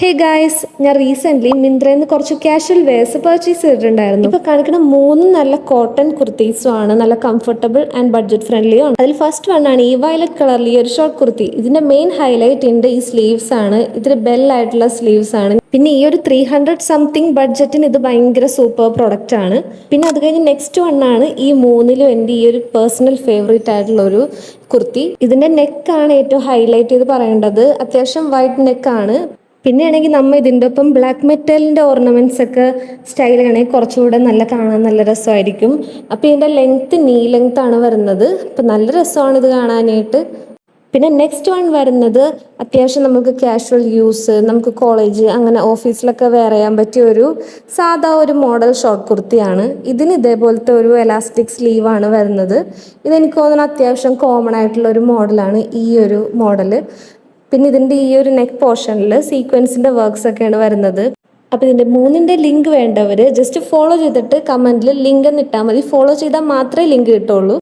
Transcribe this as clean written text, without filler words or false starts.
Hey guys, ഞാൻ recently മിന്ത്രയിൽ നിന്ന് കുറച്ച് കാഷ്വൽ വെയർസ് പർച്ചേസ് ചെയ്തിട്ടുണ്ടായിരുന്നു. ഇപ്പോൾ കാണിക്കുന്ന മൂന്ന് നല്ല കോട്ടൺ കുർത്തീസും ആണ്. നല്ല കംഫർട്ടബിൾ ആൻഡ് ബഡ്ജറ്റ് ഫ്രണ്ട്ലിയും ആണ്. അതിൽ ഫസ്റ്റ് വൺ ആണ് ഈ വയലറ്റ് കളറിൽ ഈ ഒരു ഷോർട്ട് കുർത്തി. ഇതിന്റെ മെയിൻ ഹൈലൈറ്റ് ഉണ്ട് ഈ സ്ലീവ്സ് ആണ്. ഇതിന് ബെൽ ആയിട്ടുള്ള സ്ലീവ്സ് ആണ്. പിന്നെ ഈ ഒരു 300 സംതിങ് ബഡ്ജറ്റിന് ഇത് ഭയങ്കര സൂപ്പർ പ്രൊഡക്റ്റ് ആണ്. പിന്നെ അത് കഴിഞ്ഞ് നെക്സ്റ്റ് വൺ ആണ് ഈ മൂന്നിലും എൻ്റെ ഈ ഒരു പേഴ്സണൽ ഫേവറേറ്റ് ആയിട്ടുള്ള ഒരു കുർത്തി. ഇതിന്റെ നെക്കാണ് ഏറ്റവും ഹൈലൈറ്റ് ചെയ്ത് പറയേണ്ടത്. അത്യാവശ്യം വൈഡ് നെക്കാണ്. പിന്നെയാണെങ്കിൽ നമ്മൾ ഇതിൻ്റെ ഒപ്പം ബ്ലാക്ക് മെറ്റലിൻ്റെ ഓർണമെൻറ്റ്സ് ഒക്കെ സ്റ്റൈൽ ആണെങ്കിൽ കുറച്ചുകൂടെ നല്ല കാണാൻ നല്ല രസമായിരിക്കും. അപ്പോൾ ഇതിൻ്റെ ലെങ്ത്ത് നീ ലെങ്ത് ആണ് വരുന്നത്. അപ്പോൾ നല്ല രസമാണ് ഇത് കാണാനായിട്ട്. പിന്നെ നെക്സ്റ്റ് വൺ വരുന്നത് അത്യാവശ്യം നമുക്ക് കാഷ്വൽ യൂസ്, നമുക്ക് കോളേജ് അങ്ങനെ ഓഫീസിലൊക്കെ വെയർ ചെയ്യാൻ പറ്റിയ ഒരു സാധാ ഒരു മോഡൽ ഷോർട്ട് കുർത്തിയാണ്. ഇതിന് ഇതേപോലത്തെ ഒരു എലാസ്റ്റിക് സ്ലീവാണ് വരുന്നത്. ഇതെനിക്ക് തോന്നുന്നു അത്യാവശ്യം കോമൺ ആയിട്ടുള്ള ഒരു മോഡലാണ് ഈ ഒരു മോഡല്. പിന്നെ ഇതിൻ്റെ ഈ ഒരു നെക്ക് പോർഷനിൽ സീക്വൻസിൻ്റെ വർക്ക്സ് ഒക്കെയാണ് വരുന്നത്. അപ്പോൾ ഇതിൻ്റെ മൂന്നിൻ്റെ ലിങ്ക് വേണ്ടവർ ജസ്റ്റ് ഫോളോ ചെയ്തിട്ട് കമൻറ്റിൽ ലിങ്ക് എന്ന് ഇട്ടാൽ മതി. ഫോളോ ചെയ്താൽ മാത്രമേ ലിങ്ക് കിട്ടുള്ളൂ.